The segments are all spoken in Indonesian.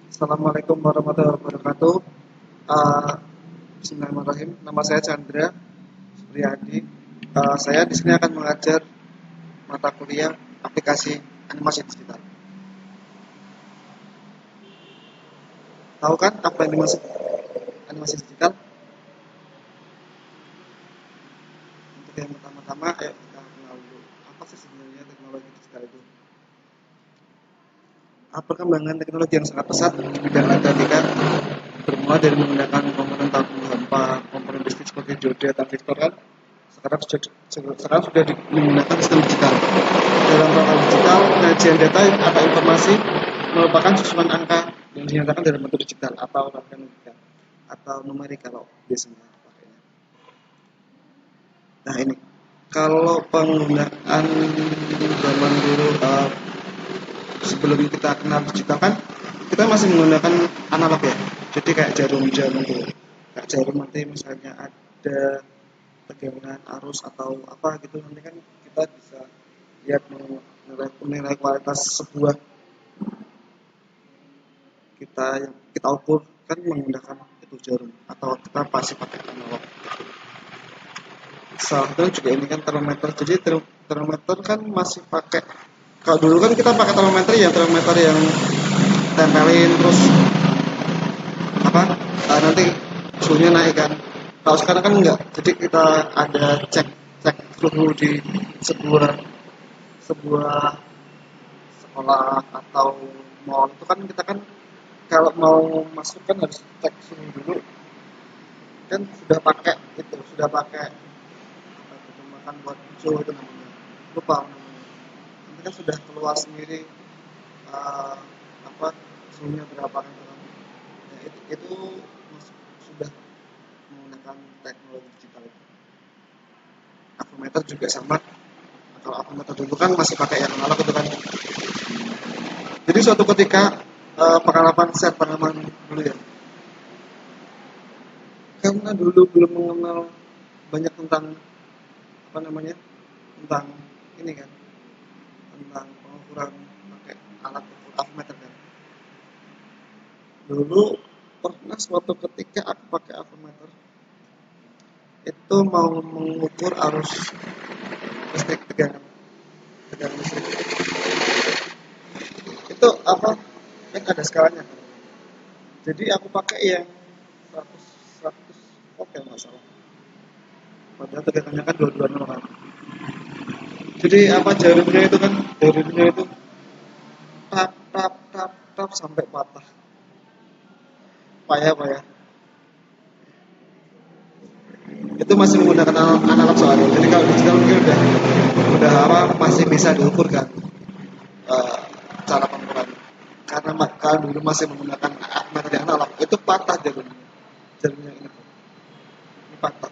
Assalamualaikum warahmatullahi wabarakatuh. Uh, Bismillahirrahmanirrahim. Nama saya Chandra Supriyadi. Saya di sini akan mengajar mata kuliah aplikasi animasi digital. Tahu kan apa animasi digital? Untuk yang pertama-tama, ayo kita kenal dulu. Apa sih sebenarnya teknologi digital itu? Perkembangan teknologi yang sangat pesat di bidang matematika bermula dari menggunakan komponen tabung hampa, komponen listrik seperti diode atau vektor kan sekarang sudah menggunakan sistem digital. Dalam protokol digital, penyajian data atau informasi merupakan susunan angka yang dinyatakan dalam bentuk digital atau rangkaian logika atau numerik kalau biasanya pakainya. Nah ini, kalau penggunaan zaman dulu sebelum kita kenal digital kan kita masih menggunakan analog ya. Jadi kayak jarum-jam itu, kayak jarum nanti misalnya ada tegangan arus atau apa gitu nanti kan kita bisa lihat menilai kualitas sebuah yang kita ukur kan menggunakan itu jarum atau kita pasti pakai analog. Salah satu juga ini kan termometer. Jadi termometer kan masih pakai, kalau dulu kan kita pakai termometer yang tempelin terus apa nanti suhunya naik kan. Kalau sekarang kan enggak. Jadi kita ada cek cek suhu di sebuah sebuah sekolah atau mall itu kan kita kan kalau mau masuk kan harus cek suhu dulu kan sudah pakai apa itu makan buat muncul itu namanya lupa namanya nanti kan sudah keluar sendiri uh, apa suhunya berapa kan ya, itu sudah menggunakan teknologi digital itu. Avometer juga sama. Kalau avometer dulu kan masih pakai yang analog itu kan. Jadi suatu ketika pengalaman dulu ya. Karena dulu belum mengenal banyak tentang apa namanya tentang ini kan tentang pengukuran pakai alat ukur avometer kan. Dulu pernah suatu ketika aku pakai avometer itu mau mengukur arus listrik tegangan listrik itu apa kan ada skalanya kan. Jadi aku pakai yang 100 volt ya nggak salah. Padahal tegangannya kan 220 kan. Jadi apa jarumnya itu tap tap tap tap sampai patah. Payah. Itu masih menggunakan analog soalnya. Jadi kalau digital mungkin udah apa masih bisa diukur kan uh, cara pengukurannya. Karena kalau dulu masih menggunakan metode analog itu patah jarumnya ini patah.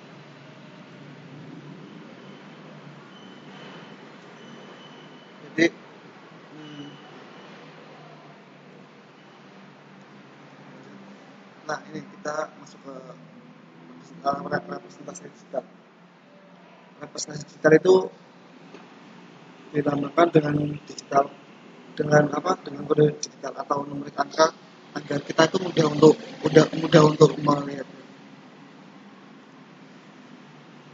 Jadi nah ini kita masuk ke representasi digital. Representasi digital itu dinamakan dengan kode digital atau numerik angka agar kita itu mudah untuk melihat.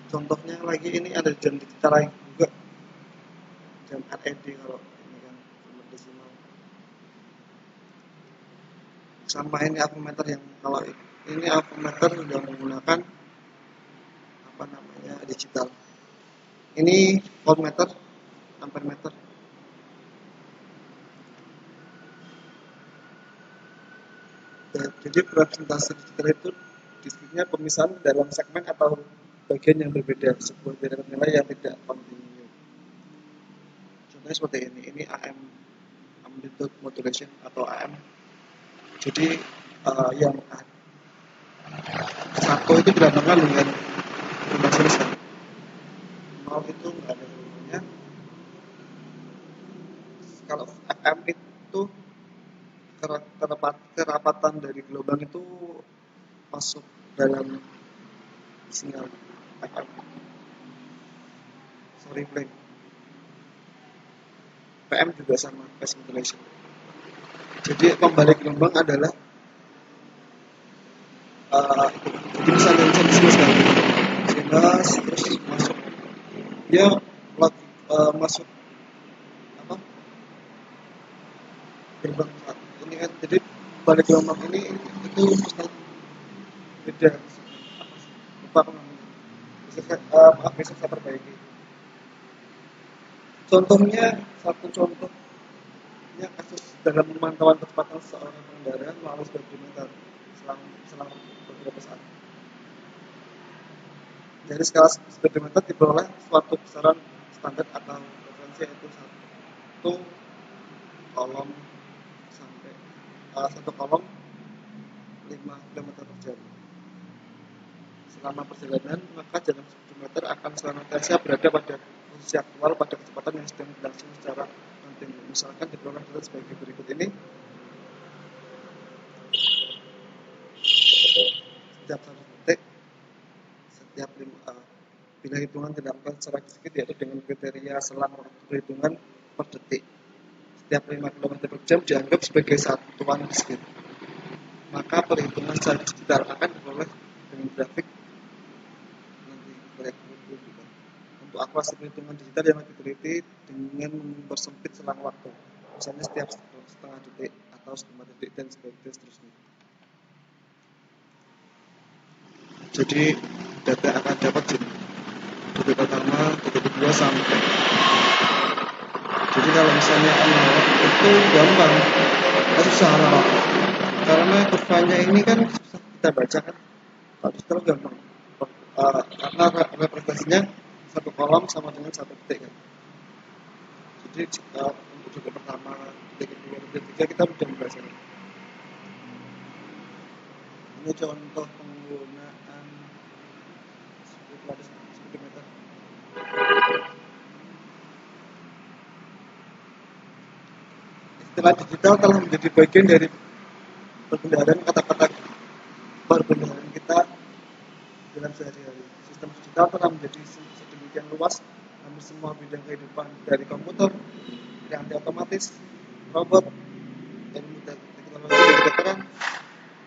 Contohnya lagi ini ada jam digital lain juga, jam LED kalau ini kan nomor desimal. Sama ini avometer yang kalau ini avometer sudah menggunakan apa namanya digital. Ini voltmeter, ampermeter. Jadi representasi digital itu disebutnya pemisahan dalam segmen atau bagian yang berbeda sebuah jaringan nilai yang tidak kontinu. Contohnya seperti ini AM amplitude modulation atau AM. Jadi yang satu itu dilambangkan dengan rumus kan. Nol itu nggak ada hubungannya. Kalau FM itu kerapatan dari gelombang itu masuk dalam sinyal FM. Sorry play. PM juga sama phase modulation. Jadi pembalik gelombang adalah jadi misalnya sinus kan, sinus terus masuk dia masuk apa gelombang ini kan, jadi balik gelombang ini itu beda lupa apa namanya, besok saya perbaiki. Contohnya, satu contohnya kasus dalam pemantauan kecepatan seorang pengendara melalui speedometer selang beberapa saat. Jadi skala speedometer diperoleh suatu besaran standar atau referensi, yaitu kolom sampai satu kolom 5 km per jam. Selama perjalanan, maka jalan speedometer akan senantiasa berada pada posisi aktual pada kecepatan yang sedang berlangsung secara kontinu. Misalkan diperoleh data sebagai berikut ini. Setiap 1 detik, bila hitungan dilakukan secara sedikit, yaitu dengan kriteria selang waktu perhitungan per detik, setiap 5 km per jam dianggap sebagai satuan discrete. Maka perhitungan secara digital akan diperoleh dengan grafik nanti juga. Untuk akurasi perhitungan digital yang lebih teliti dengan mempersempit selang waktu, misalnya setiap setengah detik atau 5 detik dan seterusnya. Jadi data akan dapat detik pertama, detik kedua sampai. Jadi kalau misalnya analog itu gampang, susah analog, karena kurvanya ini kan susah kita baca kan. Kalau digital gampang, karena representasinya satu kolom sama dengan 1 detik kan. Jadi untuk detik pertama, detik kedua, detik ketiga kita mudah membacanya. Ini contoh penggunaan speedometer. Istilah digital telah menjadi bagian dari perbendaharaan kata-kata perbendaharaan kita dalam sehari-hari. Sistem digital telah menjadi sedemikian luas, hampir semua bidang kehidupan, dari komputer, yang otomatis, robot, ilmu teknologi dan kedokteran,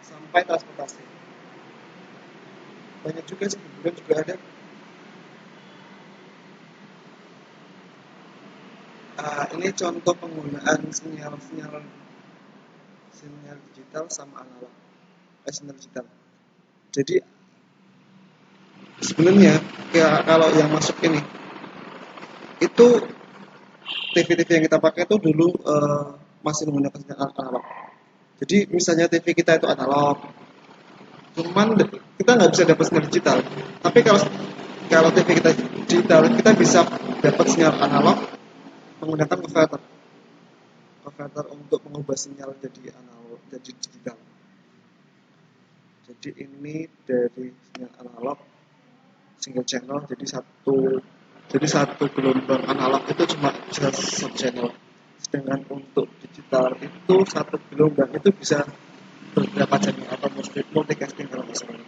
sampai transportasi. Banyak juga sebelumnya juga ada. Ini contoh penggunaan sinyal digital sama analog, sinyal digital. Jadi sebenarnya kalau yang masuk ini itu TV-TV yang kita pakai itu dulu masih menggunakan sinyal analog. Jadi misalnya TV kita itu analog, cuman kita nggak bisa dapat sinyal digital. Tapi kalau TV kita digital, kita bisa dapat sinyal analog menggunakan converter untuk mengubah sinyal jadi analog jadi digital. Jadi ini dari sinyal analog single channel, jadi satu gelombang analog itu cuma bisa satu channel. Sedangkan untuk digital itu satu gelombang itu bisa beberapa channel atau multicasting kalau misalnya.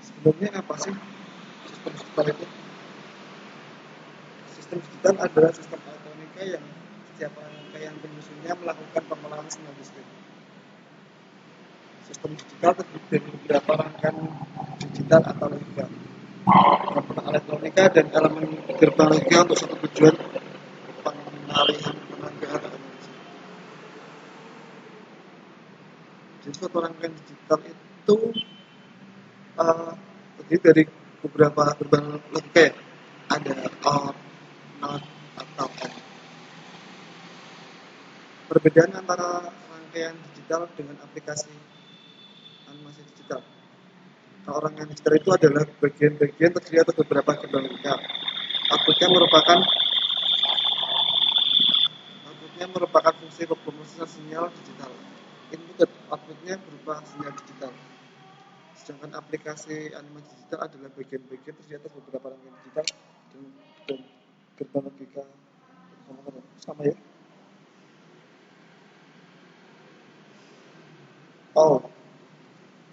Sebenarnya apa sih sistem digital itu? Sistem digital adalah sistem elektronika yang setiap rangkaian penyusunnya melakukan pengolahan sinyal listrik. Sistem digital terdiri dari beberapa rangkaian digital atau logika, komponen elektronika dan elemen gerbang logika untuk satu tujuan, pengalihan tenaga atau energi. Jadi suatu rangkaian digital itu terdiri dari beberapa gerbang logika, ya. Ada OR, NOT, atau AND. Perbedaan antara rangkaian digital dengan aplikasi animasi digital. Kalau rangkaian digital itu adalah bagian-bagian terdiri atas beberapa gerbang logika. Outputnya merupakan fungsi pemrosesan sinyal digital. Input dan outputnya berupa sinyal digital. Sedangkan aplikasi animasi digital adalah bagian-bagian terdiri atas beberapa rangkaian digital dan gerbang logika sama ya. Oh,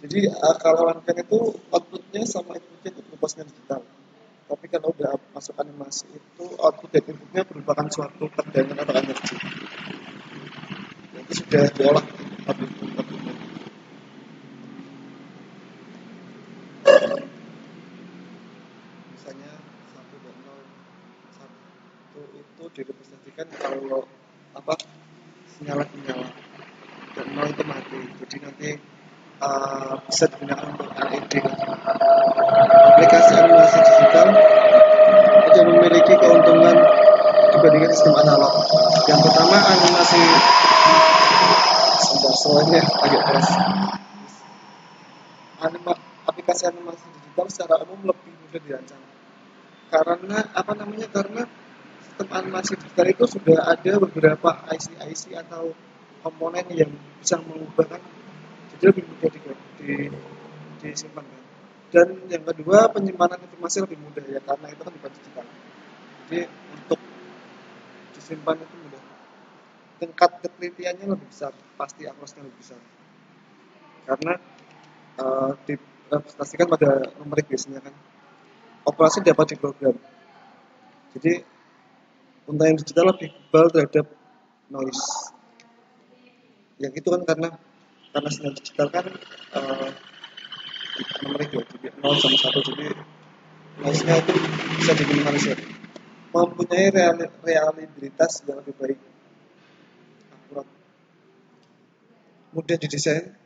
jadi kalau rangkaian itu outputnya sama inputnya itu berupa sinyal digital. Tapi kalau udah masuk animasi itu output dan inputnya merupakan suatu tegangan atau energi. Itu sudah diolah outputnya. Misalnya 1 dan 0, 1 itu direpresentasikan kalau apa sinyal lagi nyala dan 0 itu mati. Jadi nanti bisa digunakan untuk LED. Aplikasi animasi digital itu memiliki keuntungan dibandingkan sistem analog. Yang pertama animasi sebentar soalnya agak keras. Aplikasi animasi digital secara umum lebih mudah dirancang. Karena apa namanya? Karena sistem animasi digital itu sudah ada beberapa IC atau komponen yang bisa mengubahkan jadi lebih mudah disimpan kan. Dan yang kedua penyimpanan informasi lebih mudah ya karena itu kan bukan digital. Jadi untuk disimpan itu mudah. Tingkat ketelitiannya lebih besar, pasti akurasinya lebih besar. Karena direpresentasikan pada numerik biasanya kan. Operasi dapat diprogram. Jadi untuk yang digital lebih kebal terhadap noise. Yang itu kan karena sinyal digital kan numerik ya, jadi 0 sama 1, jadi noise-nya itu bisa diminimalisir. Mempunyai reliabilitas yang lebih baik, akurat, mudah didesain,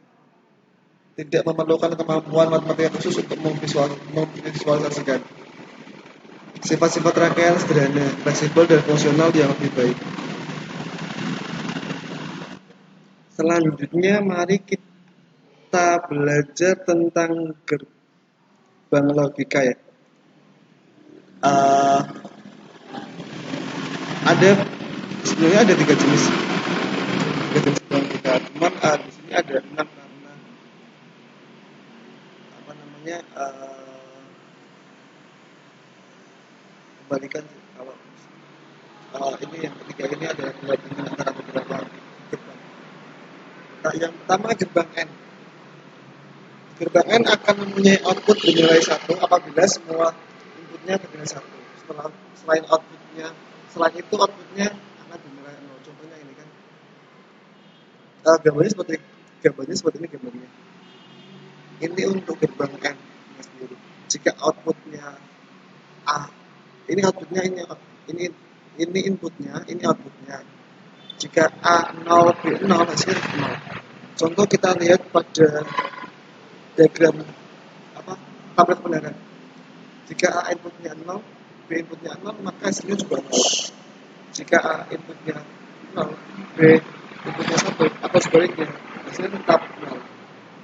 tidak memerlukan kemampuan matematika khusus untuk memvisualisasikan. Sifat-sifat rangkaian sederhana, fleksibel dan fungsional yang lebih baik. Selanjutnya mari kita belajar tentang gerbang logika ya. Sebenarnya ada 3 jenis gerbang logika. Cuman di sini ada 6 karena apa namanya kembalikan kalau ini yang ketiga ini adalah gabungan antara beberapa gerbang. Nah, yang pertama gerbang N. Gerbang N akan mempunyai output bernilai 1 apabila semua inputnya bernilai 1. Selain itu outputnya akan bernilai 0. Contohnya ini kan. Gambarnya seperti ini gambarnya. Ini untuk gerbang N sendiri. Jika outputnya A, ini outputnya ini inputnya, ini outputnya. Jika A 0, B 0, hasilnya 0. Contoh kita lihat pada diagram tablet kebenaran. Jika A inputnya 0, B inputnya 0, maka hasilnya juga 0. Jika A inputnya 0, B inputnya 1, atau sebaliknya, hasilnya tetap 0.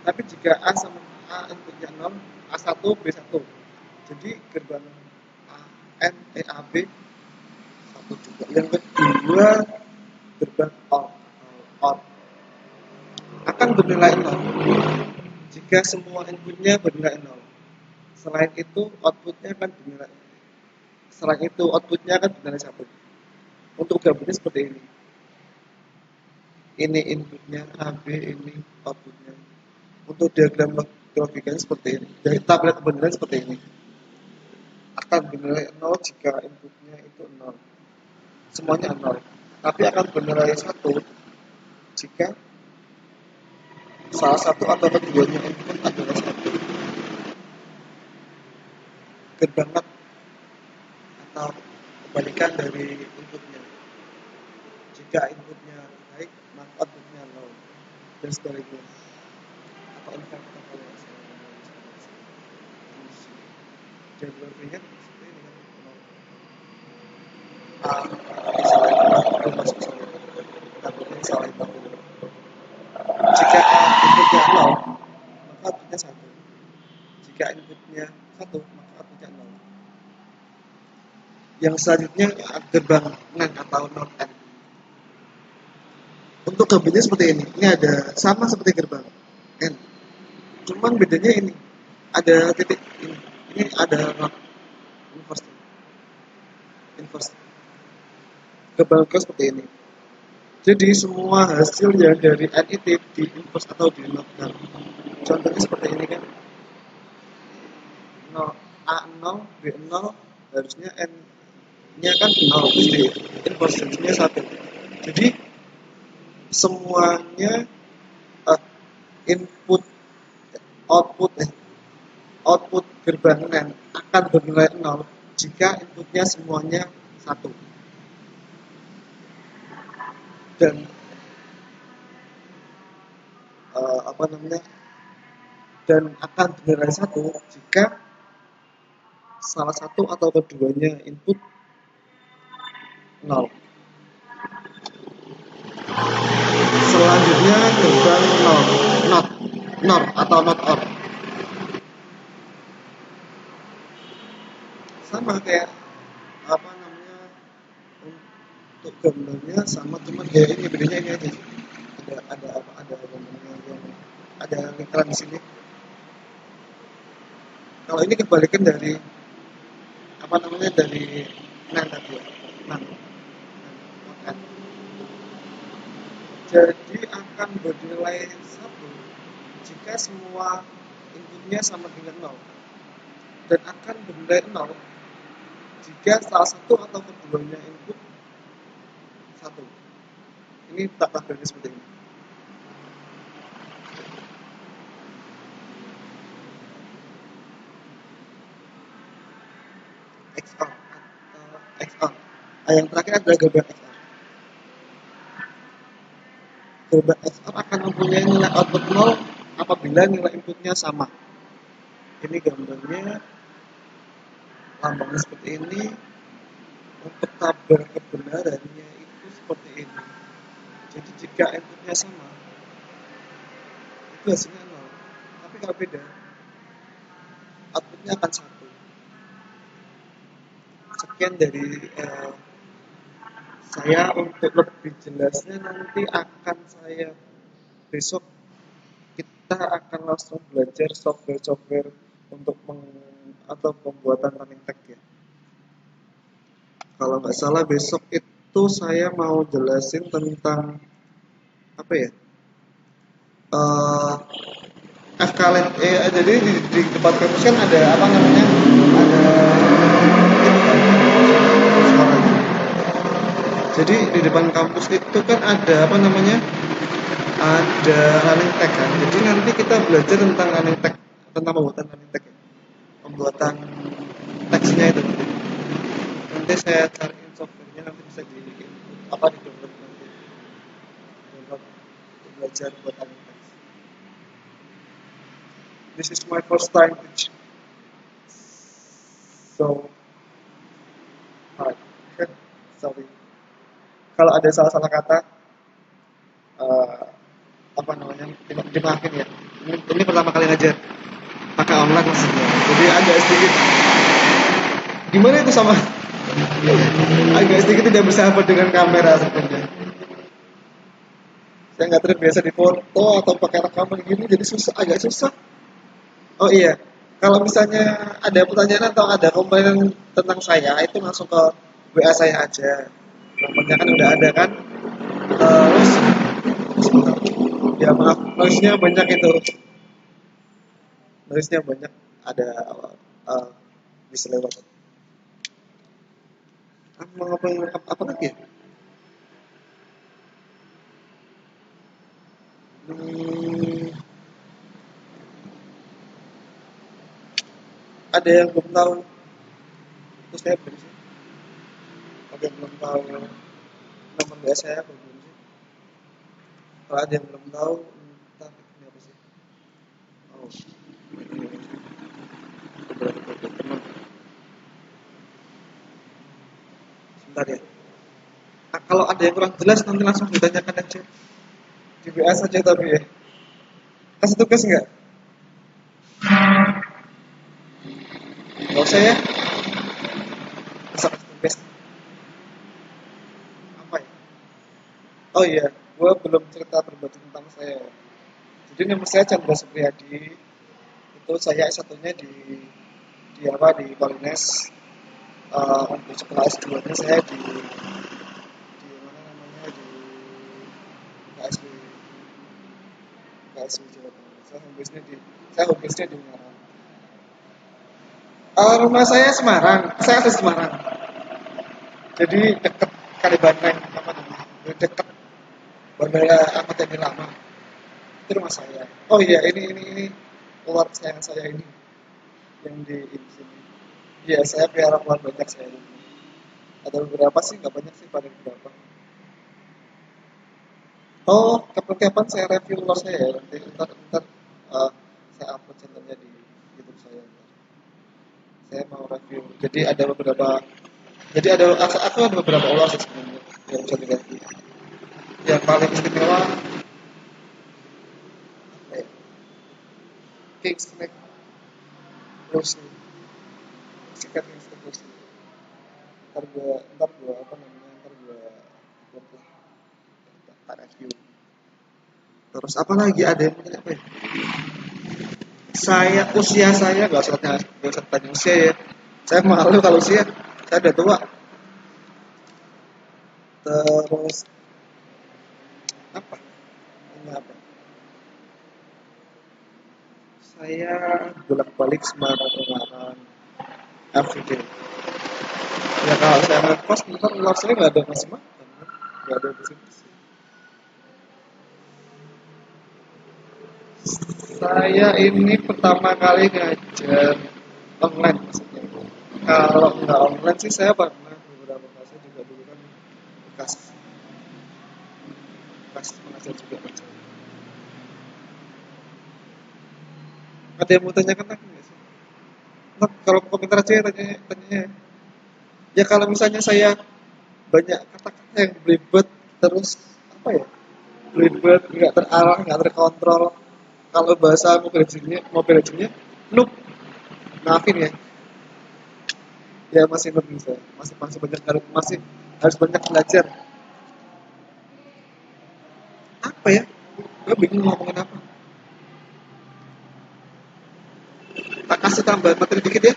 Tapi jika A sama A inputnya 0, A1, B1. Jadi gerbang AB 1 juga. Yang kedua, gerbang OR akan bernilai 0 jika semua inputnya bernilai 0. Selain itu outputnya akan bernilai 1. Untuk gambarnya seperti ini. Ini inputnya AB, ini outputnya. Untuk diagram logikanya seperti ini. Dari tablet kebenaran seperti ini. Akan bernilai 0 jika inputnya itu 0. Semuanya 0. Tapi akan bernilai 1 jika salah satu atau keduanya input adalah 1. Gerbang NOT atau kebalikan dari inputnya. Jika inputnya baik, maka outputnya 0. Dan sebaliknya. Atau inverter kalau jawabannya seperti ini kan. Belum masuk solid. Takutnya salah itu. Jika inputnya 0, maka outputnya 1. Jika inputnya 1, maka outputnya 0. Yang selanjutnya gerbang NAND atau NOT N. Untuk gambarnya seperti ini. Ini ada sama seperti gerbang N. Cuman bedanya ini. Ada titik ini. Ini ada NOT inverse. Gerbang seperti ini. Jadi semua hasil yang dari NIT di inverse atau di NOT N. Contohnya seperti ini kan. A0, B0, harusnya n nya kan 0, terus di inverse change-nya 1. Jadi semuanya uh, input output output gerbang NAND akan bernilai 0 jika inputnya semuanya 1, dan apa namanya, dan akan bernilai 1 jika salah satu atau keduanya input 0. Selanjutnya gerbang NOT atau NOT OR, sama kayak apa namanya, untuk gambarnya sama, cuma kayak ini bedanya ini aja. Ada apa, ada gambarnya yang ada lingkaran di sini. Kalau ini kebalikan dari apa namanya, dari NAND tadi ya, NAND. Jadi akan bernilai 1 jika semua inputnya sama dengan 0, dan akan bernilai 0 jika salah satu atau keduanya input 1. Ini tak tabelnya seperti ini. XOR atau XOR. Yang terakhir adalah gerbang XOR. Gerbang XOR akan mempunyai nilai output 0 apabila nilai inputnya sama. Ini gambarnya, lambangnya seperti ini. Untuk tabel kebenarannya itu seperti ini. Jadi jika inputnya sama, itu hasilnya 0. Tapi kalau beda, outputnya akan 1. Sekian dari saya. Untuk lebih jelasnya nanti akan saya besok, kita akan langsung belajar software untuk atau pembuatan running tag ya. Kalau nggak salah besok itu saya mau jelasin tentang apa ya, FKLED. Jadi di tempat kampus kan ada apa namanya, ada suaranya. Jadi di depan kampus itu kan ada apa namanya, ada running tag kan. Jadi nanti kita belajar tentang running tag, tentang pembuatan running tag ya. Pembuatan teksnya itu. Nanti saya cariin softwarenya, nanti bisa di apa, di download nanti. Download untuk belajar buat running tag. This is my first time teach. So, sorry. Kalau ada salah-salah kata, apa namanya, dimaafin ya. Ini pertama kali ngajar pakai online maksudnya, jadi agak sedikit gimana itu, sama agak sedikit tidak bersahabat dengan kamera sebenarnya. Saya nggak terbiasa di foto atau pakai rekaman gini, jadi agak susah. Oh iya, kalau misalnya ada pertanyaan atau ada komplain tentang saya, itu langsung ke WA saya aja. Nomornya kan udah ada kan. Terus ya maaf, noise-nya banyak itu. Noise-nya banyak, ada bisa lewat. Mau ngapain, apa lagi ya? Ada yang belum tahu, terus saya beri sih. Ada yang belum tahu nomor WA saya, belum sih. Kalau ada yang belum tahu, entah ini apa sih. Oh, ini beberapa teman. Sebentar ya. Nah, kalau ada yang kurang jelas nanti langsung ditanyakan aja di WA saja, tapi ya. Kasih tugas nggak? Nggak usah ya. Bisa kasih tugas apa ya? Oh iya, gue belum cerita berbagi tentang saya. Jadi nama saya Chandra Supriyadi. Itu saya S1-nya di apa, di Polines. Untuk sekolah S2-nya saya di mana namanya, di KSW Jawa Tengah. Saya home base-nya di Ungaran. Rumah saya Semarang, saya asli Semarang. Jadi deket Kalibanteng, apa namanya? Deket Bandara Ahmad Yani Lama. Itu rumah saya. Oh iya, ini ular sayang saya ini yang di sini. Iya, saya pelihara ular banyak saya ini. Ada beberapa sih, nggak banyak sih, pada beberapa. Oh, kapan-kapan saya review ular saya ya. Nanti ntar saya upload channelnya di YouTube saya. Saya mau review. Jadi aku ada beberapa ular sih sebenarnya yang bisa direview. Yang paling istimewa apa ya? King Snake Lucy. Sikat King Snake Lucy. Ntar gua apa namanya? Ntar gua buat lah review. Terus apa lagi ada yang punya apa ya? Usia saya nggak usah tanya usia ya. Saya malu kalau usia. Saya udah tua. Terus apa? Ini apa? Saya bolak-balik Semarang Ungaran everyday. Ya kalau saya ngekos ntar ular saya nggak ada ngasih makan, kan? Nggak ada bersih-bersih. Saya ini pertama kali ngajar online maksudnya. Kalau nggak online sih saya pernah beberapa kali juga dulu kan bekas bekas mengajar juga ngajar. Ada yang mau tanyakan aku nggak sih? Nah, kalau komentar aja ya tanya. Ya kalau misalnya saya banyak kata-kata yang belibet terus apa ya? Belibet, nggak terarah, nggak terkontrol. Kalau bahasa Mobile Legends-nya noob. Maafin ya. Ya masih noob bisa. Masih harus banyak belajar. Apa ya? Gue bingung ngomongin apa. Tak kasih tambahan materi dikit ya.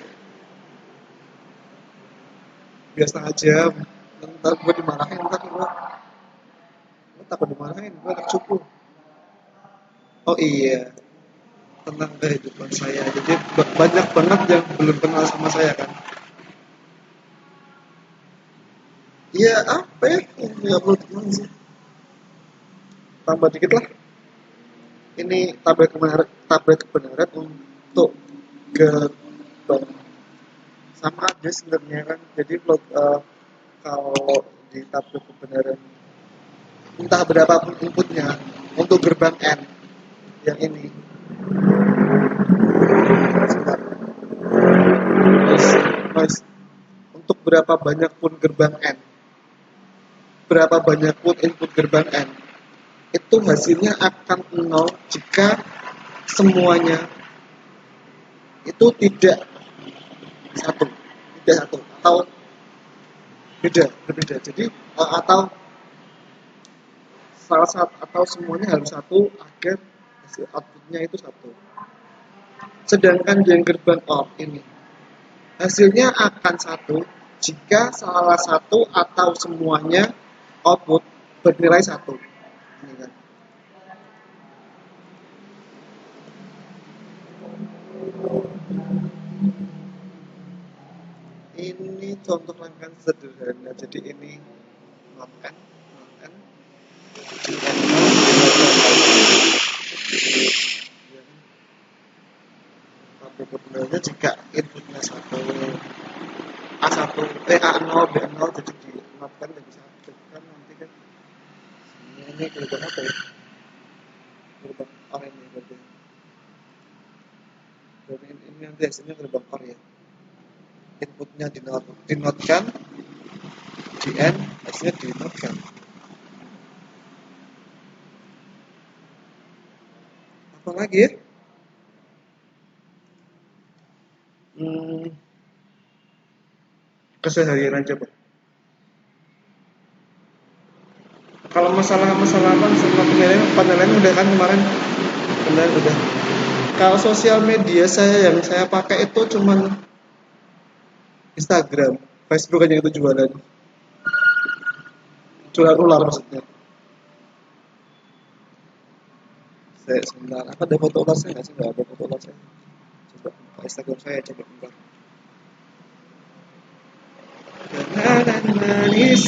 Biar setengah jam. Ntar gue dimarahin, gue takut dimarahin, gue anak cupu. Oh iya, tentang kehidupan saya. Jadi banyak banget yang belum kenal sama saya kan. Iya apa ya? Ya perlu gimana sih? Tambah dikit lah. Ini tablet kebenaran untuk gerbang sama aja sebenarnya kan. Jadi kalau di tablet kebenaran entah berapapun inputnya untuk gerbang N yang ini. Sebentar. Mas, untuk berapa banyak pun gerbang N, berapa banyak pun input gerbang N, itu hasilnya akan nol jika semuanya itu tidak satu, tidak satu atau berbeda. Jadi atau salah satu atau semuanya harus satu agar hasil outputnya itu satu. Sedangkan yang gerbang OR ini hasilnya akan satu jika salah satu atau semuanya output bernilai satu. Ini kan. Ini contoh rangkaian sederhana. Jadi ini makan, makan, tapi sebenarnya jika inputnya satu A1 A0 B0 jadi dimakan dan bisa kan nanti kan ini gerbang apa ya, gerbang OR ini berarti ini nanti hasilnya gerbang OR ya, inputnya dinotkan di N hasilnya dinotkan. Apa lagi ya? hmm, Keseharian aja Pak. Kalau masalah apa sama penilaian udah kan kemarin, penilaian udah. Kalau sosial media saya yang saya pakai itu cuman Instagram, Facebook aja itu jualan ular maksudnya. Saya sebentar, apa ada foto ular saya nggak sih? Nggak ada foto ular saya. Coba buka Instagram saya, coba bentar. dan manis.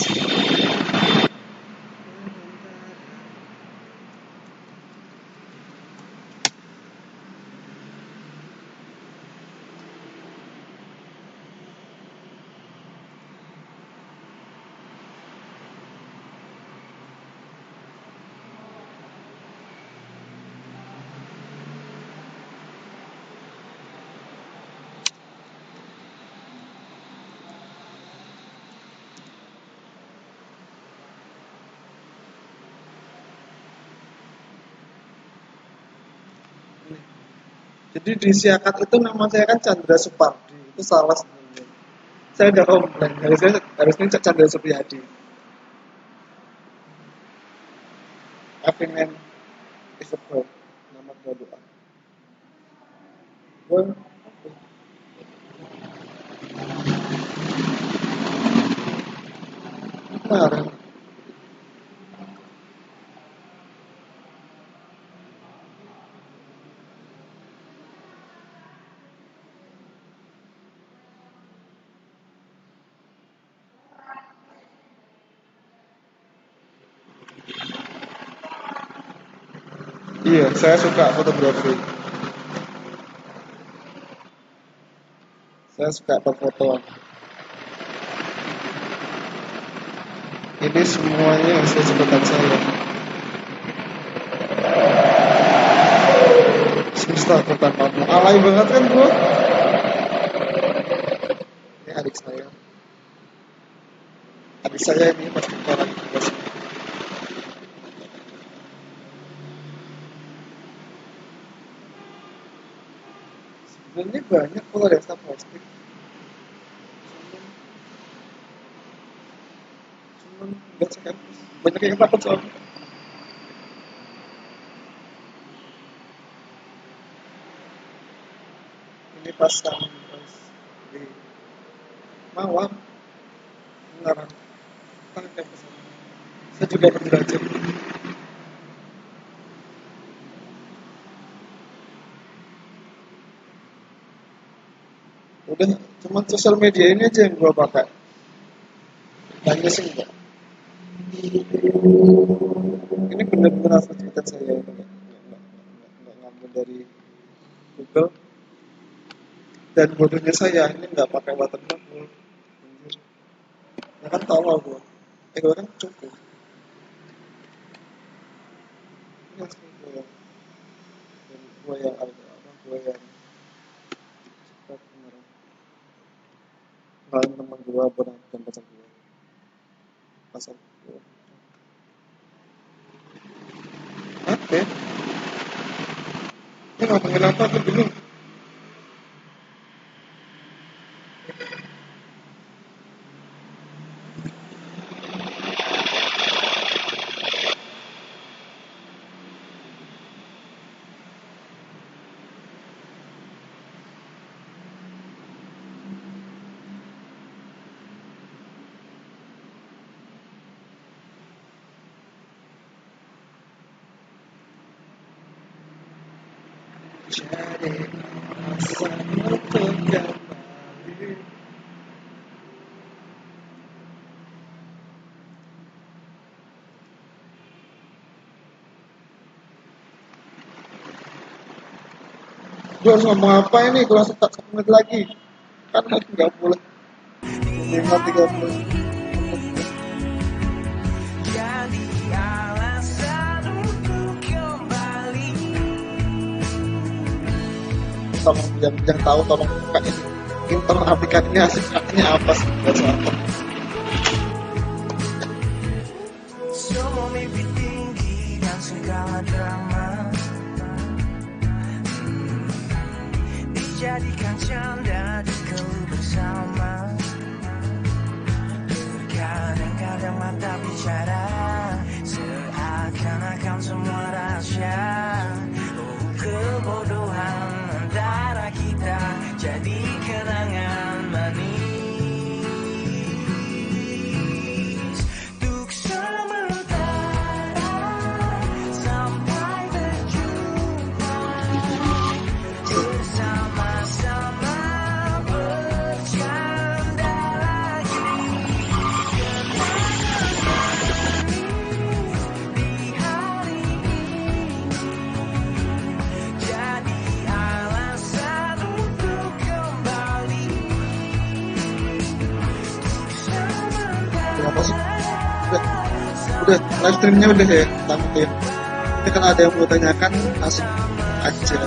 Jadi di Siakat itu nama saya kan Chandra Supardi, itu salah sebenarnya. Saya udah komplain, harusnya Chandra Supriyadi. Apimen is a verb, nama kedua. Gue kemarin, iya saya suka fotografi, saya suka berfoto. Ini semuanya hasil jebakan saya. Semesta bukan kamu, alay banget kan gue. Ini adik saya ini pasti orang bos. Sebenarnya banyak kalau desa posting, cuman nggak sekan, banyak yang takut soalnya. Ini pas di Mawang, Ungaran, tangkap ke sana. Saya juga penjelajah. Udah, cuman sosial media ini aja yang gue pakai. Tanya sih enggak. Ini benar-benar asli cerita saya ini nggak ngambil dari Google. Dan bodohnya saya ini nggak pakai watermark. Ya kan tahu gue. Gue kan cukup. Ini asli gue yang ada apa gue yang suka kemarin. Kalian teman gue pernah dan pasar gue. Oke. Ini ngomongin apa tuh dulu? Jadi masa untuk kembali. Gue harus ngomong apa ini kalau setak 1 menit lagi? Kan harus 30. 5:30. Tolong yang tahu tolong buka ini. Internet artinya apa sih? Bahasa apa? Semua mimpi tinggi dan segala drama dijadikan canda di bersama. Kadang-kadang mata bicara seakan-akan semua rahasia. Oh, kebodohan antara kita jadi kenangan manis. Untuk sementara sampai berjumpa bersama-sama bercanda lagi. udah live streamnya udah ya tampil. Ini kalau ada yang mau tanyakan langsung aja.